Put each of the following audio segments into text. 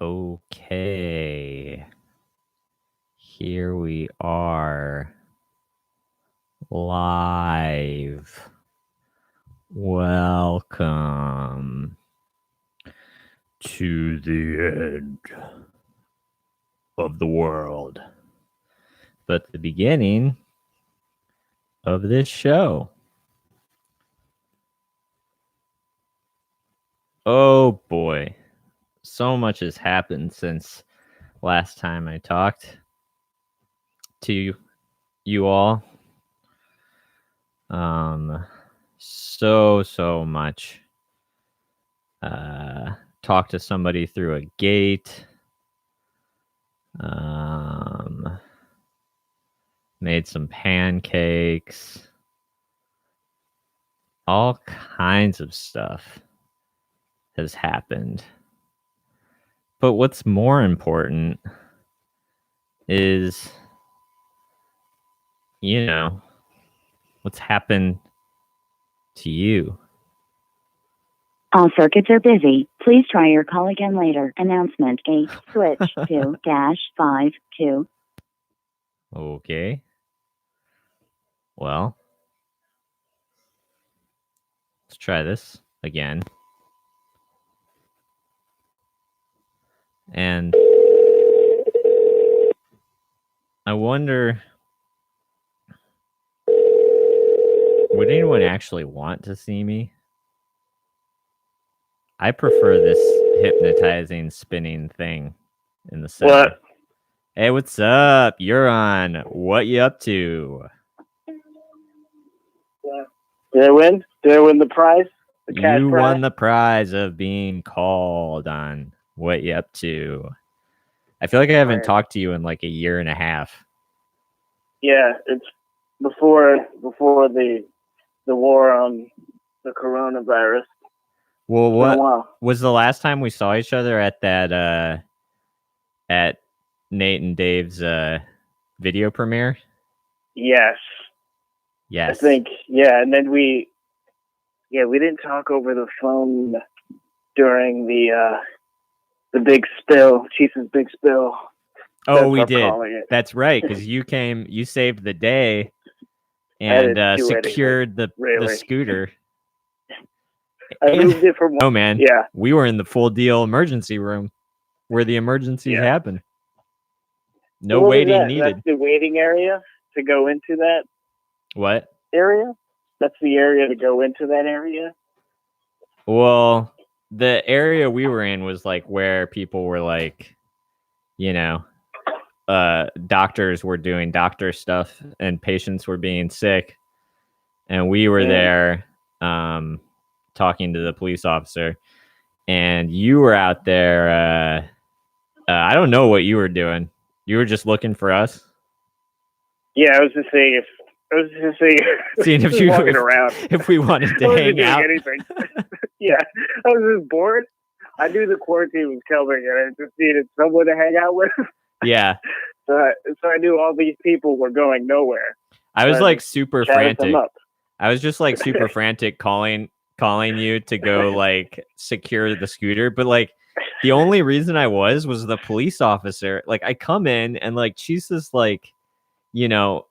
Okay. Here we are. Live. Welcome to the end of the world. But the beginning of this show. Oh boy. So much has happened since last time I talked to you all. So much. Talked to somebody through a gate. Made some pancakes. All kinds of stuff has happened. But what's more important is, what's happened to you. All circuits are busy. Please try your call again later. Announcement 8. Switch to -5 2. Okay. Well, let's try this again. And I wonder, would anyone actually want to see me? I prefer this hypnotizing spinning thing in the center. What? Hey, what's up? You're on. What you up to? Did I win? Did I win the prize? The cash You prize? won the prize of being called on What You Up To. I feel like I haven't talked to you in like a year and a half. Yeah, it's before the war on the coronavirus. Well, what Wow. was the last time we saw each other at that at Nate and Dave's video premiere? Yes. Yes. I think, yeah, and then we didn't talk over the phone during the big spill, Chiefs' big spill. Oh, we did. That's right, because you saved the day and secured the scooter. I moved it from. Oh man, yeah, we were in the full deal emergency room where the emergencies happen. No waiting needed. That's the waiting area to go into that. What area? That's the area to go into that area. Well, the area we were in was like where people were like, doctors were doing doctor stuff and patients were being sick, and we were there talking to the police officer, and you were out there. I don't know what you were doing. You were just looking for us. Yeah, I was just saying seeing if you walking around, if we wanted to hang out. Anything. Yeah, I was just bored. I knew the quarantine was coming, and I just needed someone to hang out with. Yeah. So I knew all these people were going nowhere. I was like super frantic. I was just like super frantic calling you to go like secure the scooter, but like the only reason I was the police officer. Like I come in and like she's just like,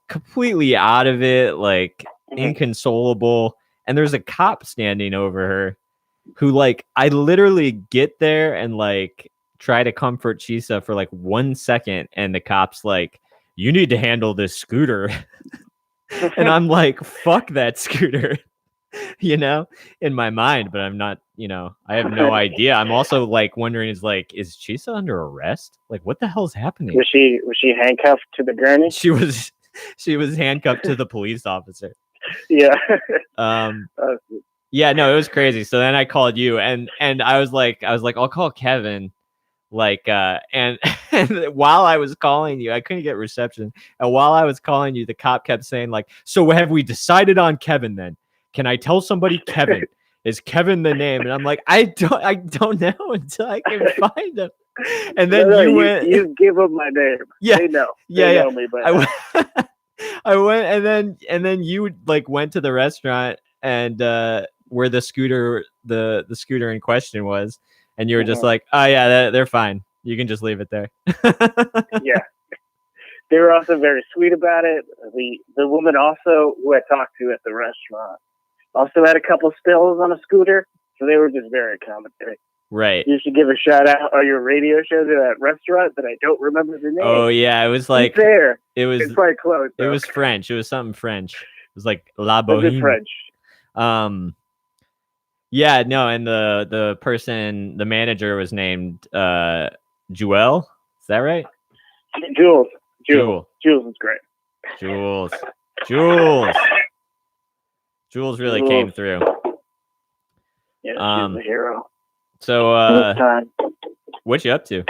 completely out of it, like inconsolable, and there's a cop standing over her who like I literally get there and like try to comfort Chisa for like 1 second, and the cop's like, "You need to handle this scooter." And I'm like, "Fuck that scooter." In my mind, but I'm not, I have no idea. I'm also like wondering, is Chisa under arrest? Like, what the hell's happening? Was she handcuffed to the gurney? She was handcuffed to the police officer. Yeah. Yeah, no, it was crazy. So then I called you, and I was like, I'll call Kevin. Like, and while I was calling you, I couldn't get reception. And while I was calling you, the cop kept saying like, "So have we decided on Kevin then? Can I tell somebody Kevin? Is Kevin the name?" And I'm like, I don't know until I can find him. And then you give them my name. Yeah, they know. They know me, but I went, and then you like went to the restaurant and where the scooter in question was, and you were just like, "Oh yeah, they're fine. You can just leave it there. Yeah. They were also very sweet about it. The woman also who I talked to at the restaurant also had a couple spills on a scooter, so they were just very accommodating. Right. You should give a shout out on your radio show to that restaurant that I don't remember the name. Oh yeah, it was like there. It's quite close. It was French. It was something French. It was like La Boheme. Was it French? Yeah, no, and the manager was named Jewel. Is that right? Jules is great. Jules really came through. Yeah, she's the hero. So what you up to?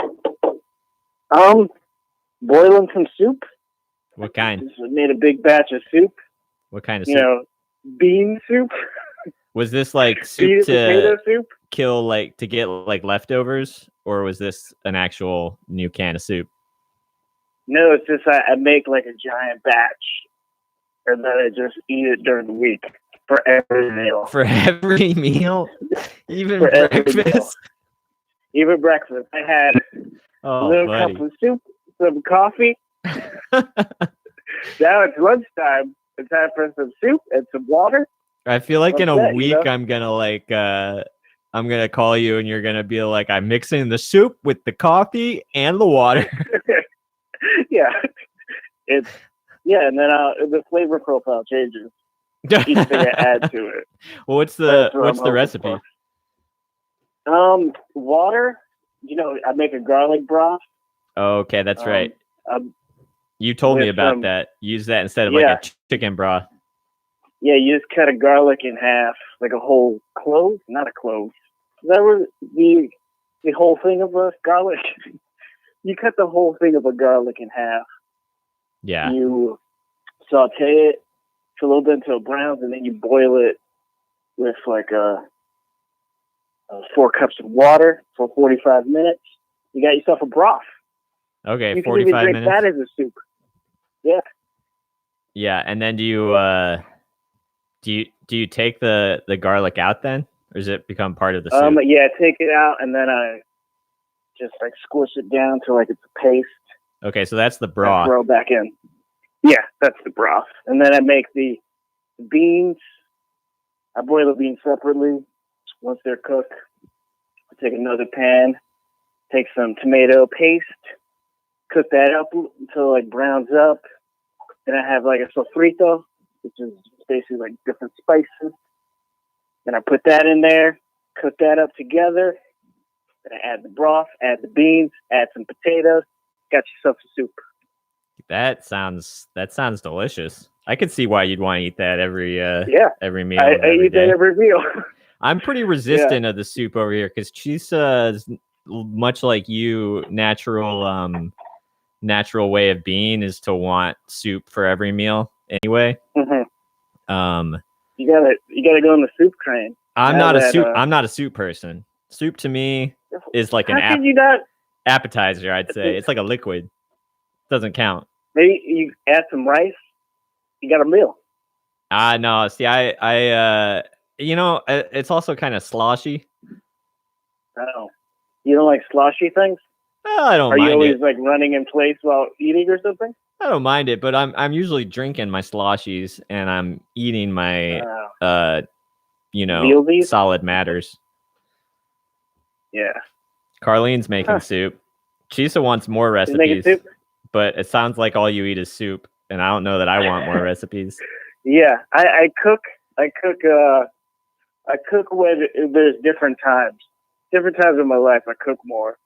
Boiling some soup. What kind? Just made a big batch of soup. What kind of soup? Bean soup. Was this like soup potato soup? Kill to get like leftovers, or was this an actual new can of soup? No, it's just I make like a giant batch, and then I just eat it during the week for every meal. For every meal, even breakfast. Even breakfast. I had a little cup of soup, some coffee. Now it's lunchtime. It's time for some soup and some water. I feel like in a week I'm gonna I'm gonna call you and you're gonna be like, I'm mixing the soup with the coffee and the water. Yeah, and then the flavor profile changes. Each thing I add to it. Well, what's the recipe? Water. I make a garlic broth. Oh, okay, that's right. You told me about that. Use that instead of like a chicken broth. Yeah, you just cut a garlic in half, like a whole clove, not a clove. That was the whole thing of a garlic. You cut the whole thing of a garlic in half. Yeah. You saute it for a little bit until it browns, and then you boil it with like 4 cups of water for 45 minutes. You got yourself a broth. Okay, you 45 can even drink minutes. that as a soup. Yeah. Yeah, and then do you take the garlic out then, or does it become part of the soup? Yeah, take it out, and then I just like squish it down to like it's a paste. Okay, so that's the broth. Throw back in. Yeah, that's the broth, and then I make the beans. I boil the beans separately. Once they're cooked, I take another pan, take some tomato paste, cook that up until it browns up. Then I have like a sofrito, which is basically like different spices. Then I put that in there, cook that up together. Then I add the broth, add the beans, add some potatoes. Got yourself a soup. That sounds delicious. I could see why you'd want to eat that every meal. I eat that every meal. I'm pretty resistant of the soup over here because Chisa is much like you. Natural way of being is to want soup for every meal anyway. Mm-hmm. You gotta go on the soup train. I'm not a soup person. Soup to me is like appetizer. I'd say it's like a liquid. Doesn't count. Maybe you add some rice. You got a meal. No. See, I it's also kind of sloshy. Oh, you don't like sloshy things? I don't mind it. Are you always like running in place while eating or something? I don't mind it, but I'm usually drinking my sloshies and I'm eating my Mealsies? solid matters. Yeah. Carlene's making soup. Chisa wants more recipes, but it sounds like all you eat is soup, and I don't know that I want more recipes. Yeah, I cook when there's different times. Different times in my life, I cook more.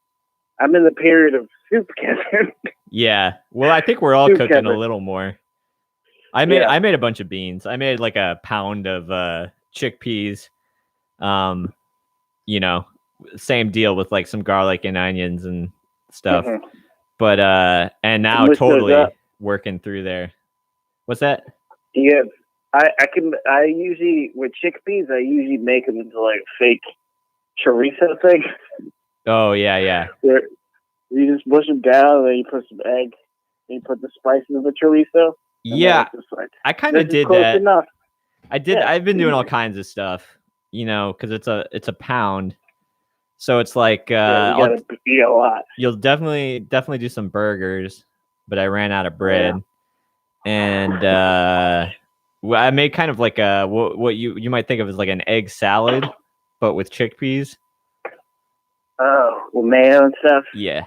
I'm in the period of soup, Kevin. Yeah, well, I think we're all soup, cooking Kevin. A little more. I made a bunch of beans. I made like a pound of chickpeas. Same deal with like some garlic and onions and stuff. Mm-hmm. But and now totally working through there. What's that? Yeah, I usually with chickpeas I usually make them into like fake chorizo thing. Oh yeah. Where you just mush them down and then you put some egg and you put the spices of the chorizo. Yeah, I kind of did that. Enough. I did. Yeah. I've been doing all kinds of stuff, because it's a pound. So it's like you gotta eat a lot. You'll definitely do some burgers, but I ran out of bread, and I made kind of like a what you might think of as like an egg salad, but with chickpeas. Oh, well, mayo and stuff. Yeah,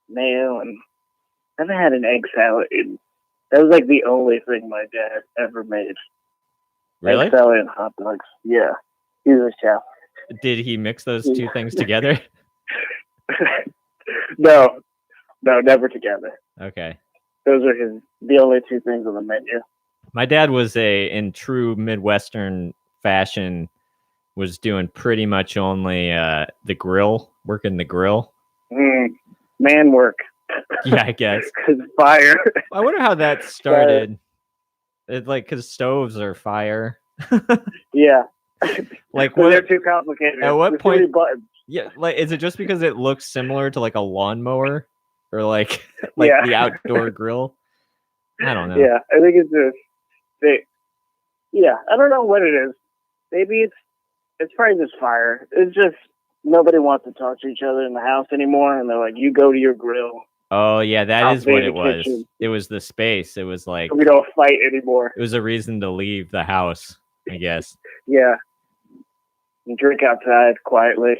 mayo, and I haven't had an egg salad. That was like the only thing my dad ever made. Really? Egg salad and hot dogs. Yeah, he was a chef. Did he mix those two things together? No, never together. Okay. Those are the only two things on the menu. My dad was in true Midwestern fashion, was doing pretty much only the grill, working the grill. Man work. Yeah, I guess. Fire. I wonder how that started. It's like because stoves are fire. Yeah. Like they're too complicated. At what There's point? buttons. Yeah, like is it just because it looks similar to like a lawnmower or like the outdoor grill? I don't know. Yeah, I think it's I don't know what it is. Maybe it's probably just fire. It's just nobody wants to talk to each other in the house anymore, and they're like, "You go to your grill." Oh yeah, that is what it was. Kitchen. It was the space. It was like we don't fight anymore. It was a reason to leave the house, I guess. Yeah. You drink outside quietly,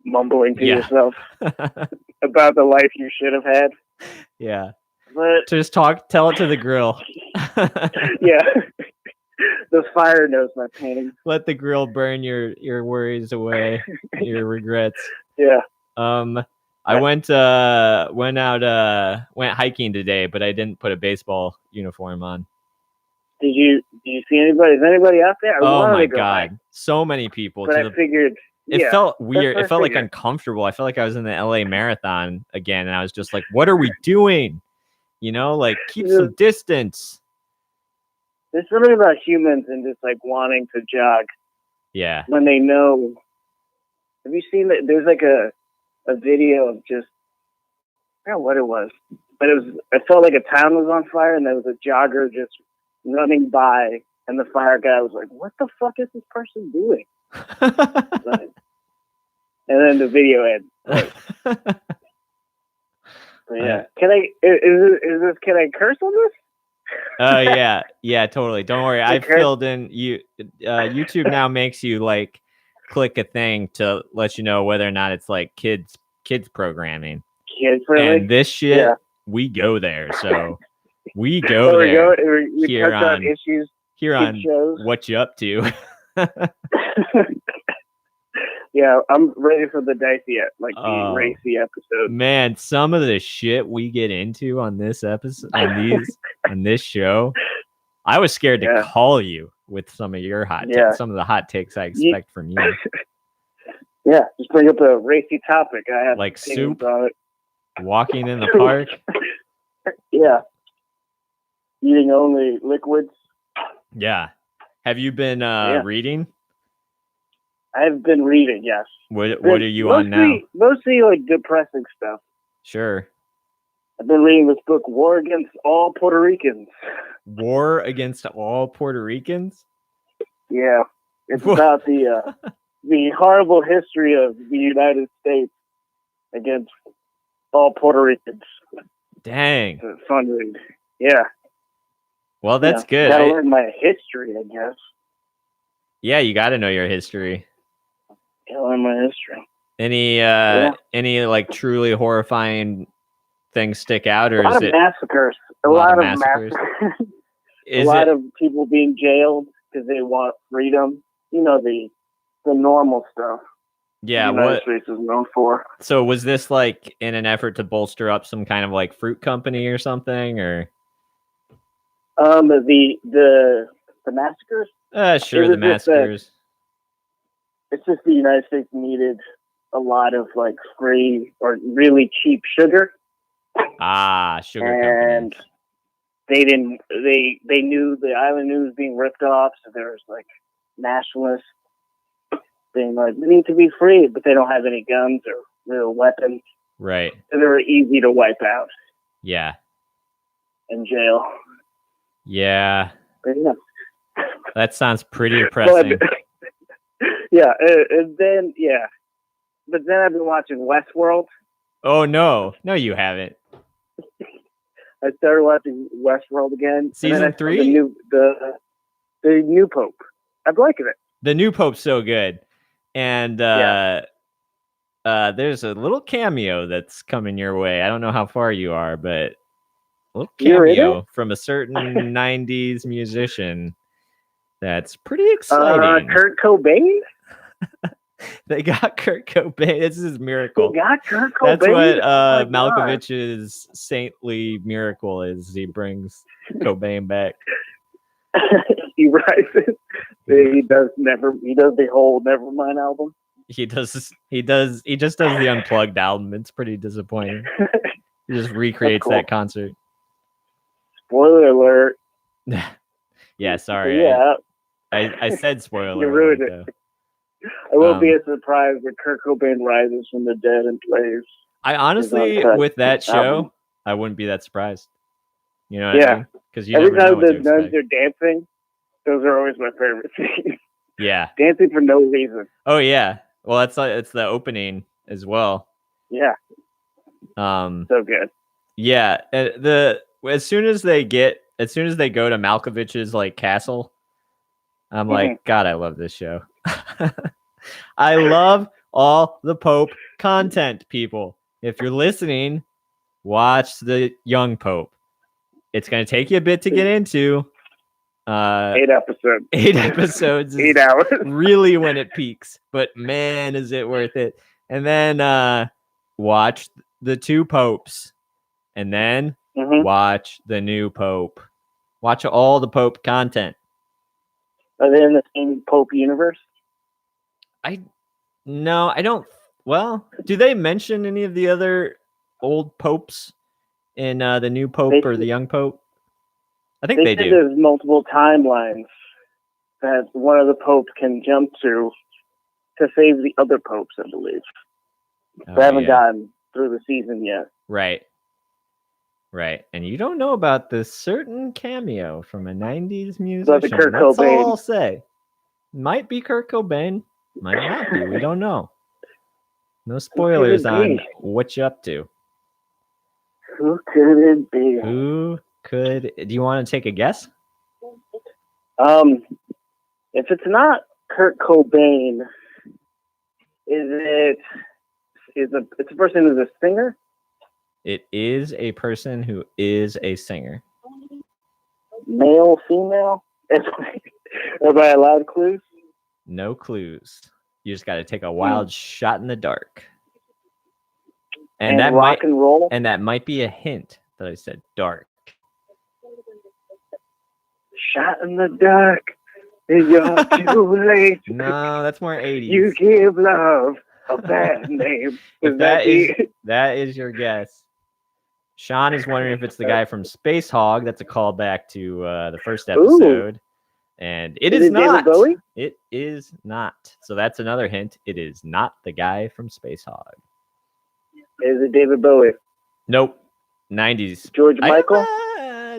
mumbling to yourself about the life you should have had. Yeah. But just tell it to the grill. Yeah. The fire knows my pain. Let the grill burn your worries away, your regrets. Yeah. I went hiking today, but I didn't put a baseball uniform on. Did you see anybody? Is anybody out there? Oh my God. So many people. But I figured it felt weird. It felt like uncomfortable. I felt like I was in the LA Marathon again. And I was just like, what are we doing? Like keep some distance. There's something about humans and just like wanting to jog. Yeah. When they know. Have you seen that? There's like a video of just, I don't know what it was, but it felt like a town was on fire and there was a jogger just running by and the fire guy was like, what the fuck is this person doing? And then the video ends. But yeah. Can I curse on this? Oh yeah, totally. Don't worry. I filled in YouTube now makes you like click a thing to let you know whether or not it's like kids programming. Kids friendly. And this shit, we go there. So we go there. We touch on issues. Here on shows. What You Up To. Yeah, I'm ready for the dicey, the racy episode. Man, some of the shit we get into on this episode, on this show, I was scared to call you with some of your some of the hot takes I expect from you. Yeah, just bring up a racy topic. I have like soup, walking in the park. Yeah, eating only liquids. Yeah. Have you been reading? I've been reading, yes. What are you on now? Mostly like depressing stuff. Sure. I've been reading this book, War Against All Puerto Ricans. War Against All Puerto Ricans? Yeah. It's about the horrible history of the United States against all Puerto Ricans. Dang. It's a fun read. Yeah. Well, that's good. Gotta learn my history, I guess. Yeah, you got to know your history. Gotta learn my history. Any like truly horrifying things stick out, or a lot is of it massacres? A lot of massacres. A lot of people being jailed because they want freedom. You know, the normal stuff. Yeah, the United States is known for. So was this like in an effort to bolster up some kind of like fruit company or something, or? The massacres. Sure, the massacres. It's just the United States needed a lot of like free or really cheap sugar. Sugar and companies. They didn't. They knew the island was being ripped off, so there was like nationalists being like, "We need to be free," but they don't have any guns or real weapons. Right. So they were easy to wipe out. Yeah. In jail. Yeah. But yeah. That sounds pretty depressing. Yeah, and then but then I've been watching Westworld. Oh no, you haven't. I started watching Westworld again. Season 3? The new Pope. I'm liking it. The new Pope's so good. And there's a little cameo that's coming your way. I don't know how far you are, but a little cameo from a certain 90s musician that's pretty exciting. Kurt Cobain? They got Kurt Cobain. This is miracle. They got Kurt Cobain? That's what Malkovich's saintly miracle is. He brings Cobain back. He rises. He does the whole Nevermind album. He just does the Unplugged album. It's pretty disappointing. He just recreates that concert. Spoiler alert. Yeah, sorry. Yeah. I said spoiler. You ruined it. I won't be as surprised when Kurt Cobain rises from the dead and plays. I honestly, with that show, I wouldn't be that surprised. You know what I mean? Because every time the nuns are dancing, those are always my favorite scenes. Yeah. Dancing for no reason. Oh yeah. Well, it's the opening as well. Yeah. So good. Yeah. As soon as they go to Malkovich's like castle, I'm like, God, I love this show. I love all the Pope content, people. If you're listening, watch the Young Pope. It's going to take you a bit to get into. 8 episodes. 8 episodes. 8 hours. Really when it peaks. But man, is it worth it. And then watch the 2 popes. And then watch the new Pope. Watch all the Pope content. Are they in the same Pope universe? No, I don't. Well, do they mention any of the other old popes in the new Pope or the young Pope? I think they do. There's multiple timelines that one of the popes can jump to save the other popes, I believe. They haven't gotten through the season yet. Right. And you don't know about this certain cameo from a 90s musician. That's Kurt That's Cobain. all I'll say. Might be Kurt Cobain. Might not be. We don't know. No spoilers on what you're up to. Who could it be? Do you want to take a guess? If it's not Kurt Cobain, it's a person who's a singer? It is a person who is a singer. Male, female? Am I allowed clues? No clues. You just got to take a wild shot in the dark. And that rock and roll? And that might be a hint that I said dark. Shot in the dark. You're too late. No, that's more 80s. You give love a bad name. That is your guess. Sean is wondering if it's the guy from Space Hog. That's a callback to the first episode. And it is not. David Bowie? It is not. So that's another hint. It is not the guy from Space Hog. Is it David Bowie? Nope. 90s. George Michael?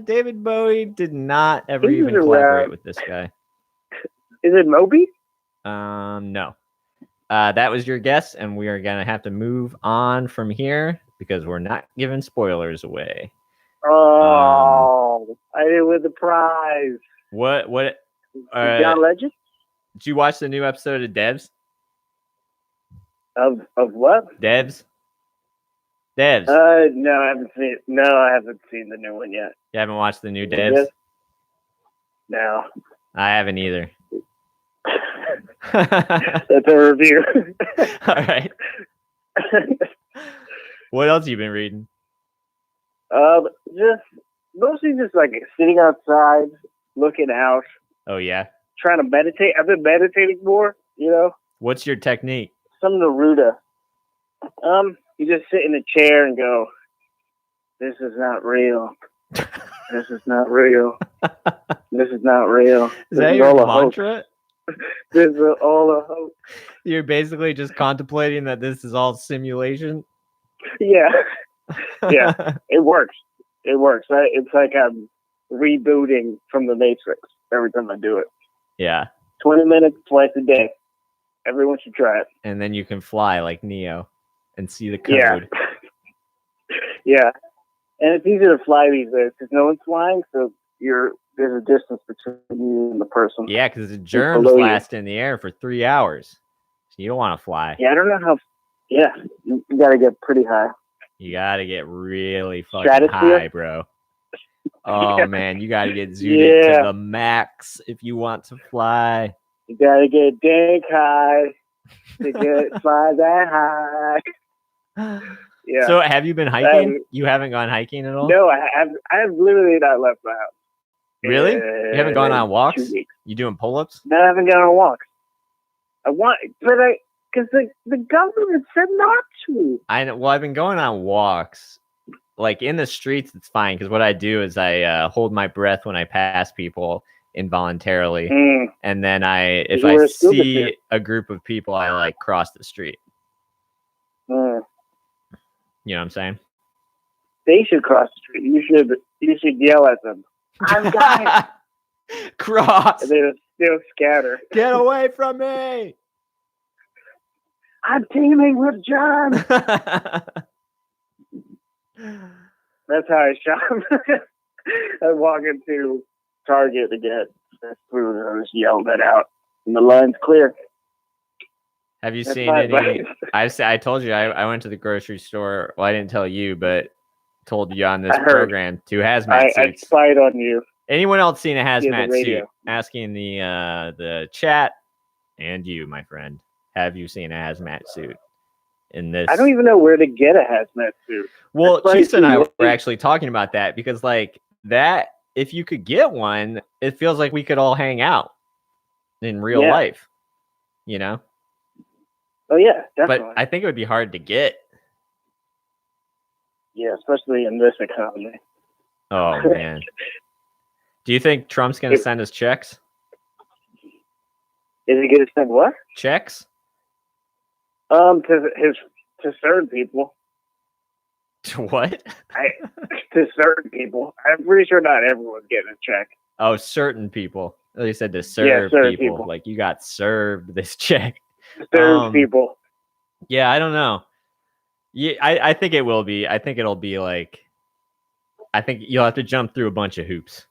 David Bowie did not ever even collaborate with this guy. Is it Moby? No. That was your guess, and we are going to have to move on from here because we're not giving spoilers away. Oh, I did win the prize. What? John Legend? Did you watch the new episode of Devs? Of what? Devs. No, I haven't seen. No, I haven't seen the new one yet. You haven't watched the new Devs? No, I haven't either. That's a review. All right. What else have you been reading? Mostly just like sitting outside, looking out. Oh yeah. Trying to meditate. I've been meditating more. You know. What's your technique? Some Neruda. You just sit in a chair and go, "This is not real. This is not real. This is not real." Is that your mantra? This is all a hope. You're basically just contemplating that this is all simulation? Yeah. Yeah. It works. It's like I'm rebooting from the Matrix every time I do it. Yeah. 20 minutes twice a day. Everyone should try it. And then you can fly like Neo and see the Yeah. code. Yeah. And it's easier to fly these days because no one's flying, so there's a distance between you and the person. Yeah, because the germs below you. last in the air for 3 hours. So you don't want to fly. Yeah, I don't know how. Yeah, you got to get pretty high. You got to get really fucking Stratosphere? high, bro. Oh, Yeah. man, you got to get zooted Yeah. to the max if you want to fly. You got to get dank high to fly that high. Yeah. So have you been hiking? You haven't gone hiking at all? No, I have literally not left the house. Really? You haven't gone on walks? 2 weeks. You doing pull-ups? No, I haven't gone on walks. Because the government said not to. I know. Well, I've been going on walks. Like in the streets, it's fine because what I do is I hold my breath when I pass people involuntarily, and then if You I wear a scuba see suit. a group of people, I like cross the street. Mm. You know what I'm saying? They should cross the street. You should yell at them. I'm dying. Cross. And they'll scatter. Get away from me. I'm teaming with John. That's how I shop. I walk into Target to get food and I just yelled that out. And the line's clear. Have you That's seen my any? advice. I told you I went to the grocery store. Well, I didn't tell you, but told you on this I heard. program 2 hazmat I suits. spied on you. Anyone else seen a hazmat suit? radio. Asking the chat and you, my friend. Have you seen a hazmat suit? In this, I don't even know where to get a hazmat suit. well, That's why Chisa and I it's- were actually talking about that because, like, that if you could get one, it feels like we could all hang out in real Yeah. life, you know. Oh yeah, definitely. But I think it would be hard to get. Yeah, especially in this economy. Oh man, do you think Trump's gonna send us checks? Is he going to send what? Checks? To certain people. What? To certain people. I'm pretty sure not everyone's getting a check. Oh, certain people. They said to serve certain people. people. Like you got served this check. Certain people. Yeah, I don't know. Yeah, I think it will be. I think it'll be like. I think you'll have to jump through a bunch of hoops.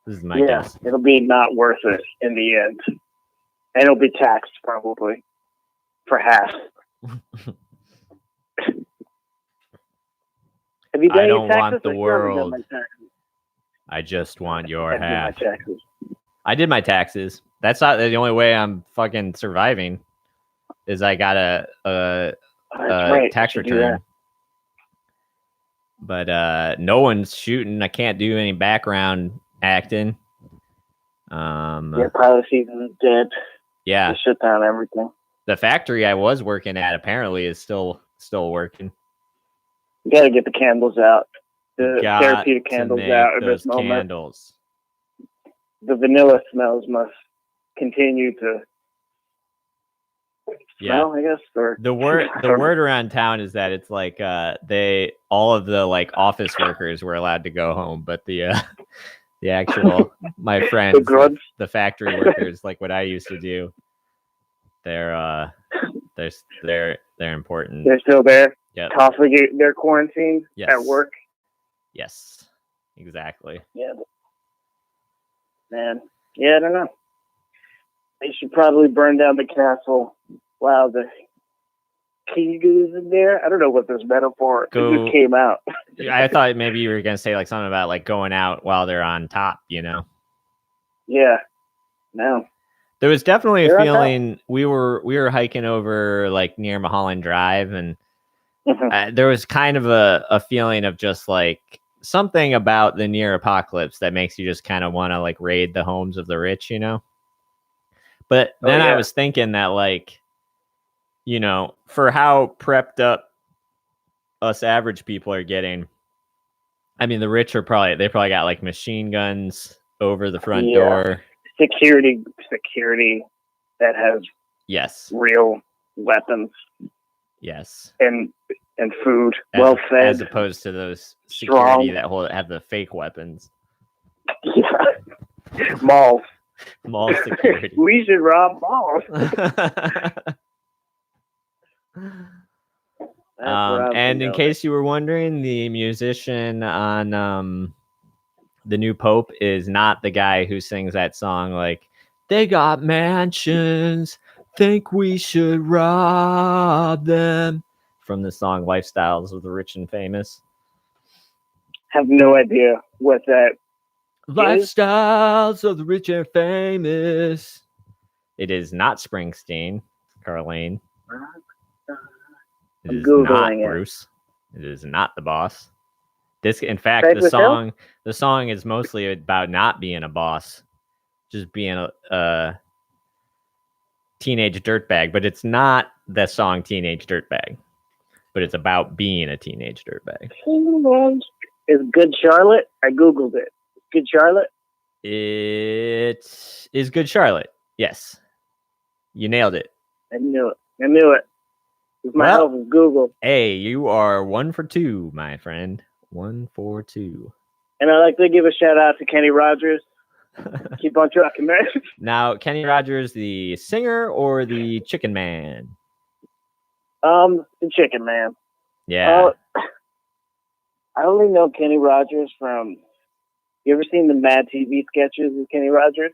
This is my Yeah, guess. it'll be not worth it in the end. And it'll be taxed probably for half. Have you done I any don't taxes? want the I still haven't done world. my taxes. I just want your I did my half. taxes. I did my taxes. That's not the only way I'm fucking surviving. Is I got a Oh, that's right. tax You should do return. But no one's shooting. I can't do any background acting. that. Yeah, pilot season is dead. Yeah, They shut down everything. the factory I was working at apparently is still working. You got to get the candles out. The Got therapeutic to candles make out at those this moment. candles. The vanilla smells must continue to Yeah. smell, I guess. Or The word around town is that it's like all of the like office workers were allowed to go home, but the actual my friends, the grunts. the factory workers, like what I used to do, they're important. They're still there. Yeah. Coughing. They're quarantined Yes. at work. Yes. Exactly. Yeah. Man. Yeah, I don't know. They should probably burn down the castle while the king is in there. I don't know what this metaphor just came out. I thought maybe you were gonna say like something about like going out while they're on top, you know. Yeah. No. There was definitely a They're on top. feeling we were hiking over like near Mulholland Drive, and there was kind of a feeling of just like something about the near apocalypse that makes you just kind of want to like raid the homes of the rich, you know. But then I yeah. was thinking that like, you know, for how prepped up us average people are getting, I mean, the rich are they probably got like machine guns over the front Yeah. door. Security that has Yes. real weapons Yes. and food, As- well fed. as opposed to those security strong. that have the fake weapons. Yeah. Malls. Mall security. We should rob malls. And in case you were wondering, the musician on the new Pope is not the guy who sings that song like, they got mansions, think we should rob them, from the song Lifestyles of the Rich and Famous. Have no idea what that Lifestyles of the Rich and Famous. It is not Springsteen, Carlene. It is not Bruce. It is not the boss. In fact, the song is mostly about not being a boss, just being a teenage dirtbag. But it's not the song "Teenage Dirtbag," but it's about being a teenage dirtbag. Is Good Charlotte? I googled it. Good Charlotte. It is Good Charlotte. Yes, you nailed it. I knew it. My help is Google. Hey, you are 1 for 2, my friend. 1 for 2. And I'd like to give a shout out to Kenny Rogers. Keep on trucking, man. Now, Kenny Rogers, the singer or the Chicken Man? The Chicken Man. Yeah. I only know Kenny Rogers from. You ever seen the Mad TV sketches with Kenny Rogers,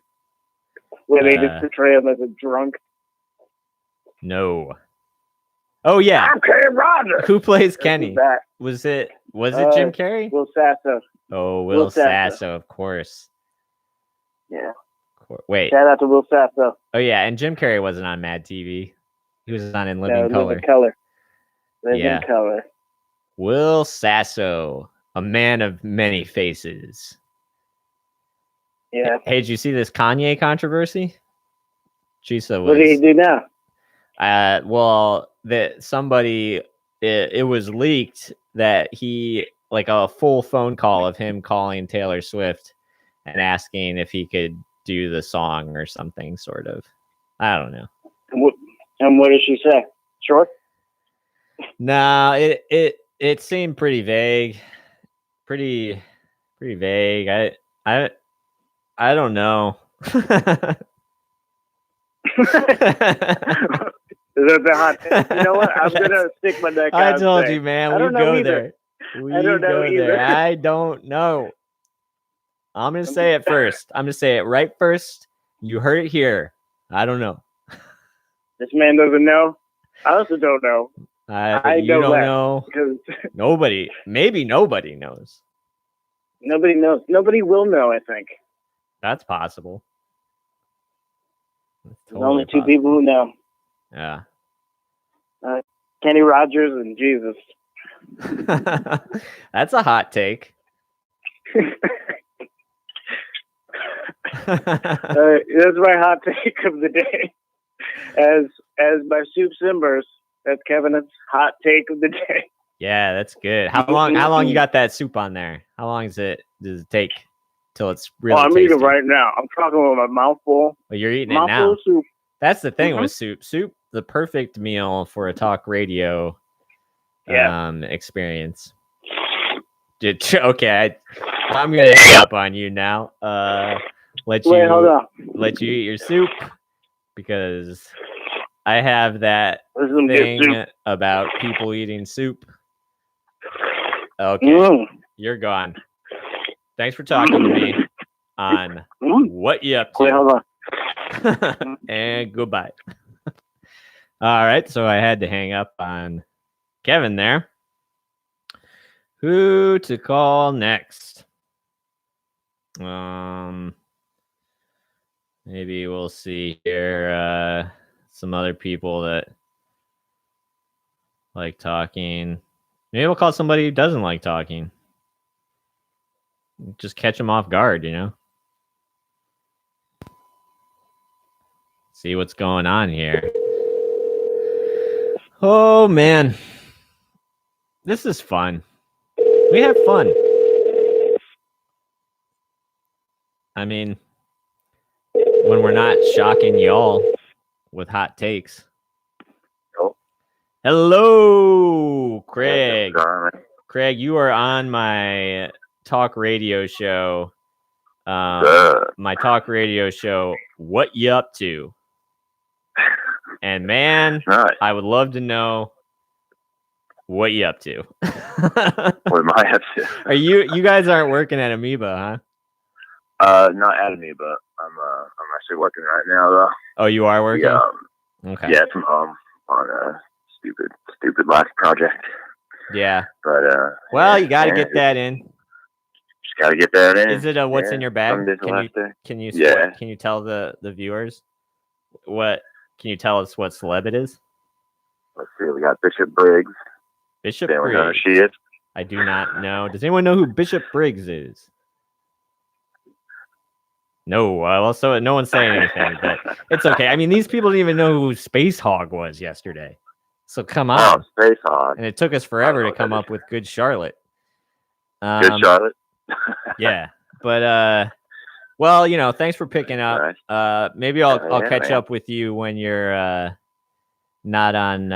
where they just portray him as a drunk? No. Oh yeah, I'm Kenny Rogers. Who plays Kenny? Was it Jim Carrey? Will Sasso. Oh, Will Sasso, of course. Yeah. Wait. Shout out to Will Sasso. Oh yeah, and Jim Carrey wasn't on Mad TV. He was on In Living Color. Living Color. Will Sasso, a man of many faces. Yeah. Hey, did you see this Kanye controversy? What did he do now? Well, it was leaked that he, like a full phone call of him calling Taylor Swift and asking if he could do the song or something, sort of. I don't know. And what did she say? Short? No, it seemed pretty vague. Pretty vague. I don't know. Is that the hot take? You know what? I'm gonna stick my neck out. I told you, man. We go there. I don't know either. I don't know. I'm gonna say it first. I'm gonna say it right first. You heard it here. I don't know. This man doesn't know. I also don't know. You don't know. Nobody. Maybe nobody knows. Nobody knows. Nobody will know, I think. That's possible. There's only two people who know. Yeah. Kenny Rogers and Jesus. That's a hot take. That's my hot take of the day. As my soup simmers, that's Kevin's hot take of the day. Yeah, that's good. How long you got that soup on there? How long does it take till it's really I'm tasty? eating right now. I'm talking with my mouth full. Well, you're eating it now. Soup. That's the thing with soup. Soup, the perfect meal for a talk radio experience. Okay, I'm gonna hang up on you now. Let you eat your soup because I have that thing about people eating soup. Okay, You're gone. Thanks for talking to me on What You Up To. Wait, hold on. And goodbye. All right, so I had to hang up on Kevin there. Who to call next? Maybe we'll see here. Some other people that like talking. Maybe we'll call somebody who doesn't like talking. Just catch them off guard, you know? See what's going on here. Oh, man. This is fun. We have fun. I mean, when we're not shocking y'all with hot takes. Hello, Craig. Craig, you are on my talk radio show. my talk radio show, What You Up To? And man, Nice. I would love to know what you up to. What am I up to? Are you guys aren't working at Amoeba, huh? Not at me, but I'm actually working right now though. Oh, you are working? Yeah. Okay. Yeah, from home on a stupid life project. Yeah. But well, you got to get that in. Just got to get that in. Is it a what's in your bag? Can you tell the viewers what? Can you tell us what celeb it is? Let's see. We got Bishop Briggs. Bishop Anyone Briggs. know who she is? I do not know. Does anyone know who Bishop Briggs is? No. Well, so no one's saying anything, but it's okay. I mean, these people didn't even know who Space Hog was yesterday. So come on. Oh, Space Hog. And it took us forever to come up with Good Charlotte. Good Charlotte. Yeah, but well, thanks for picking up. Nice. Maybe I'll catch up with you when you're not on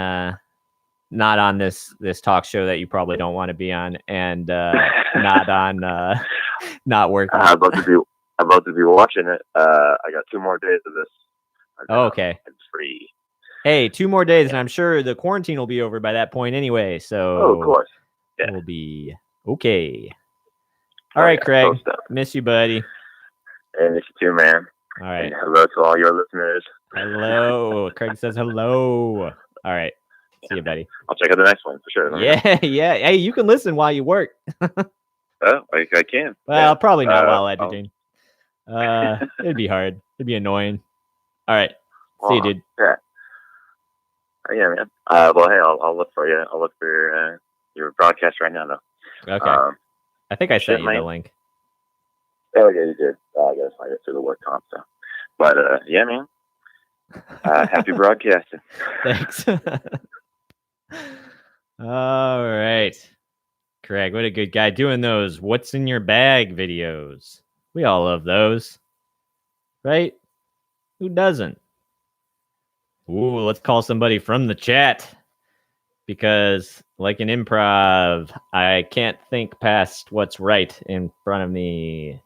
this talk show that you probably don't want to be on, and not on not working. I'd love to be watching it. I got 2 more days of this. Oh, okay. It's free. Hey, 2 more days, and I'm sure the quarantine will be over by that point anyway. So of course. Yeah. We'll be okay. All right, Craig. Miss you, buddy. Hey, miss you too, man. All right. And hello to all your listeners. Hello. Craig says hello. All right. See you, buddy. I'll check out the next one for sure. Yeah. Hey, you can listen while you work. Oh, I can. Well, probably not while editing. It'd be hard. It'd be annoying. All right. See you, dude. Yeah. Yeah, man. Well, hey, I'll look for you. I'll look for your broadcast right now, though. Okay. I think I sent you the link. Oh, yeah, you did. I gotta find it through the work comp, so. But, yeah, man. Happy broadcasting. Thanks. All right. Craig, what a good guy doing those what's in your bag videos. We all love those. Right? Who doesn't? Ooh, let's call somebody from the chat. Because, like an improv, I can't think past what's right in front of me.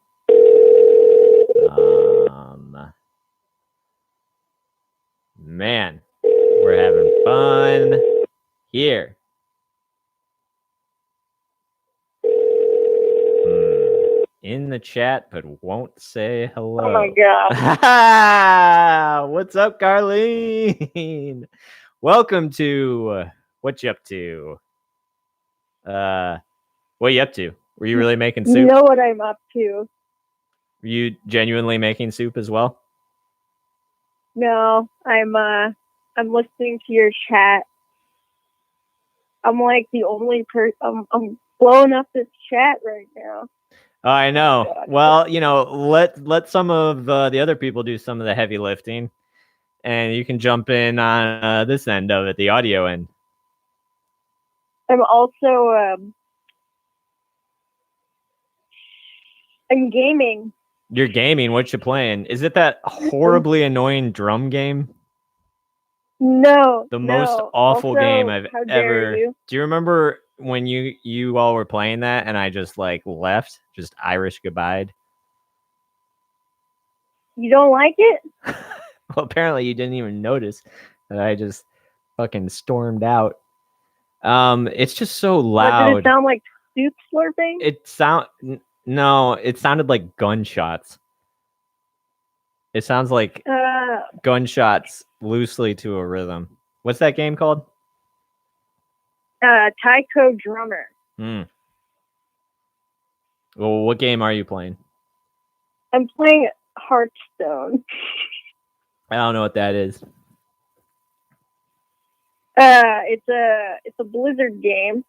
Man, we're having fun here. In the chat, but won't say hello. Oh my god. What's up, Carlene? Welcome to What You Up To? What you up to? Were you really making soup? You know what I'm up to. Were you genuinely making soup as well? No, I'm listening to your chat. I'm like the only person. I'm blowing up this chat right now. Oh, I know. Well, let some of the other people do some of the heavy lifting, and you can jump in on this end of it, the audio end. I'm also I'm gaming. You're gaming. What you playing? Is it that horribly annoying drum game? No. The most awful game I've ever. Do you remember when you all were playing that and I just left, just Irish goodbye? You don't like it? Well, apparently you didn't even notice that I just fucking stormed out. It's just so loud. Did it sound like soup slurping? No, it sounded like gunshots. It sounds like gunshots loosely to a rhythm. What's that game called? Taiko Drummer. Well, what game are you playing? I'm playing Hearthstone. I don't know what that is. It's a Blizzard game.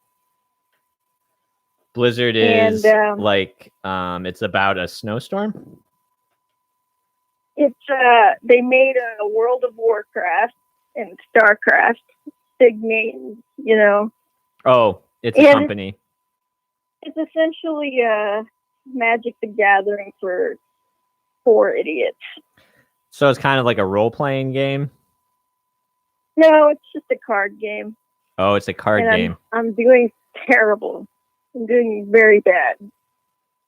Blizzard is it's about a snowstorm. It's they made a World of Warcraft and StarCraft, big names, Oh, it's a company. It's essentially Magic the Gathering for idiots. So it's kind of like a role-playing game? No, it's just a card game. Oh, it's a card game. I'm doing terrible. I'm doing very bad.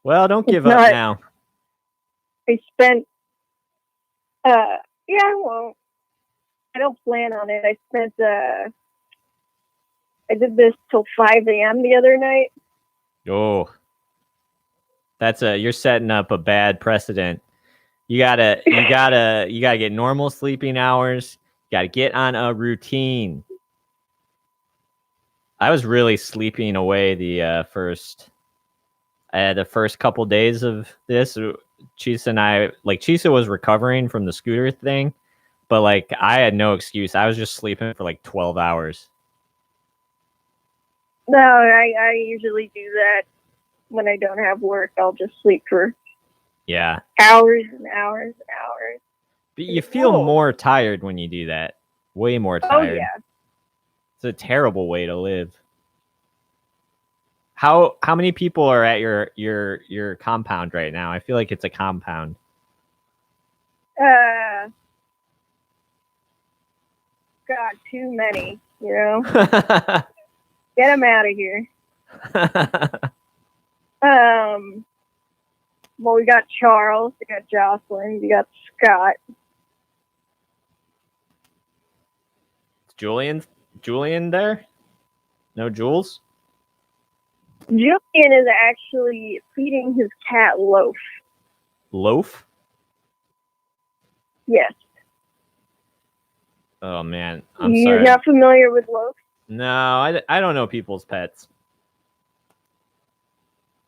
Well, don't give up now. I spent, I won't. I don't plan on it. I spent, I did this till 5 a.m. the other night. Oh, you're setting up a bad precedent. You gotta get normal sleeping hours. You gotta get on a routine. I was really sleeping away the first couple days of this. Chisa and I, like, Chisa was recovering from the scooter thing, but like I had no excuse. I was just sleeping for like 12 hours. No, I usually do that when I don't have work. I'll just sleep for hours and hours and hours. But you feel more tired when you do that. Way more tired. Oh yeah. It's a terrible way to live. How many people are at your compound right now? I feel like it's a compound. God, too many. You know, get them out of here. Well, we got Charles, we got Jocelyn, we got Scott. Julian there? No Jules? Julian is actually feeding his cat Loaf. Loaf? Yes. Oh man, I'm You're sorry. not familiar with Loaf? No, I don't know people's pets.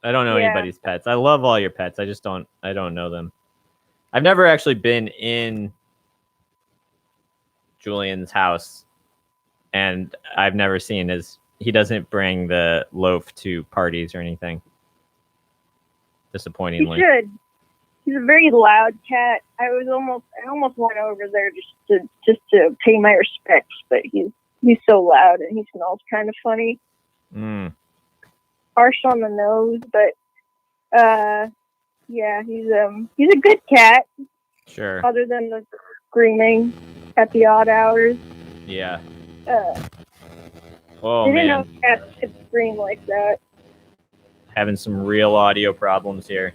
I don't know anybody's pets. I love all your pets. I don't know them. I've never actually been in Julian's house, and I've never seen he doesn't bring the Loaf to parties or anything. Disappointingly. He should. He's a very loud cat. I almost went over there just to pay my respects, but he's so loud and he smells kind of funny. Harsh on the nose, but he's a good cat. Sure. Other than the screaming at the odd hours. Yeah. I didn't know cats could scream like that. Having some real audio problems here.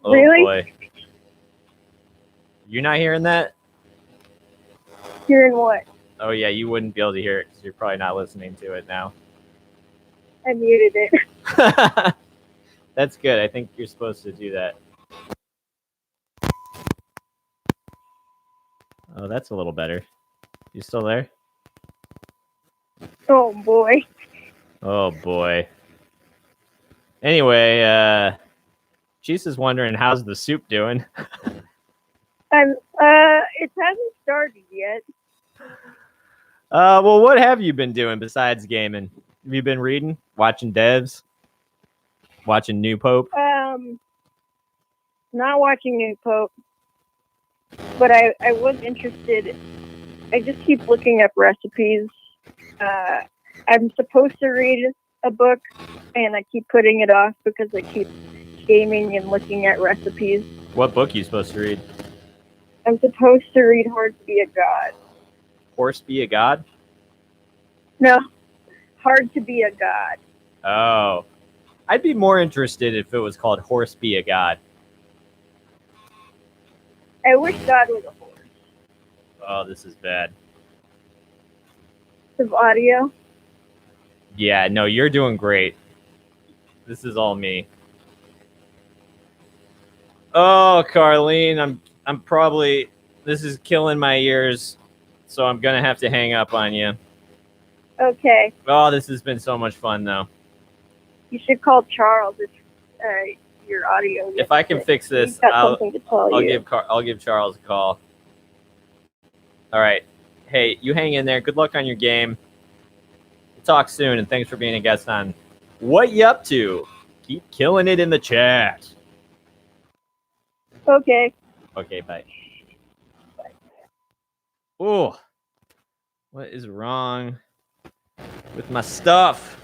Oh, really? Boy. You're not hearing that? Hearing what? Oh yeah, you wouldn't be able to hear it because you're probably not listening to it now. I muted it. That's good. I think you're supposed to do that. Oh, that's a little better. You still there? Oh boy. Oh boy. Anyway, Cheese is wondering how's the soup doing. It hasn't started yet. Well, what have you been doing besides gaming? Have you been reading, watching devs, watching New Pope? Not watching New Pope, but I was interested. I just keep looking up recipes. I'm supposed to read a book, and I keep putting it off because I keep gaming and looking at recipes. What book are you supposed to read? I'm supposed to read Hard to Be a God. Horse Be a God? No, Hard to Be a God. Oh. I'd be more interested if it was called Horse Be a God. I wish God was a horse. Oh, this is bad. Of audio? Yeah, no, you're doing great. This is all me. Oh, Carlene, I'm probably, this is killing my ears, so I'm gonna have to hang up on you. Okay. Oh, this has been so much fun, though. You should call Charles if your audio. If I can fix this, He's got something to tell you. I'll give Charles a call. All right. Hey, you hang in there. Good luck on your game. We'll talk soon, and thanks for being a guest on What You Up To. Keep killing it in the chat. Okay. Okay, bye. Oh, what is wrong with my stuff?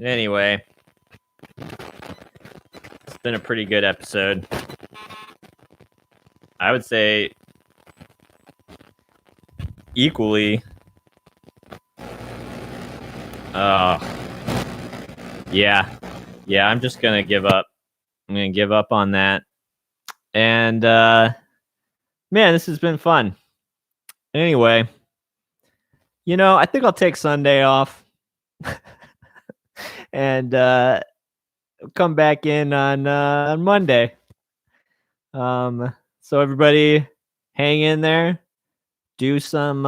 Anyway, it's been a pretty good episode. I would say equally. Yeah. yeah, I'm just gonna give up. I'm gonna give up on that. And man, this has been fun. Anyway, I think I'll take Sunday off and come back in on Monday. So everybody, hang in there. Do some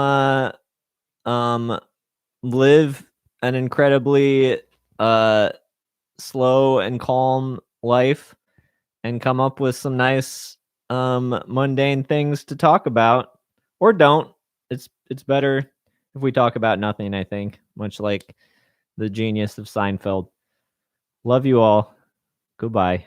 live an incredibly slow and calm life, and come up with some nice mundane things to talk about, or don't. It's better if we talk about nothing, I think, much like the genius of Seinfeld. Love you all. Goodbye.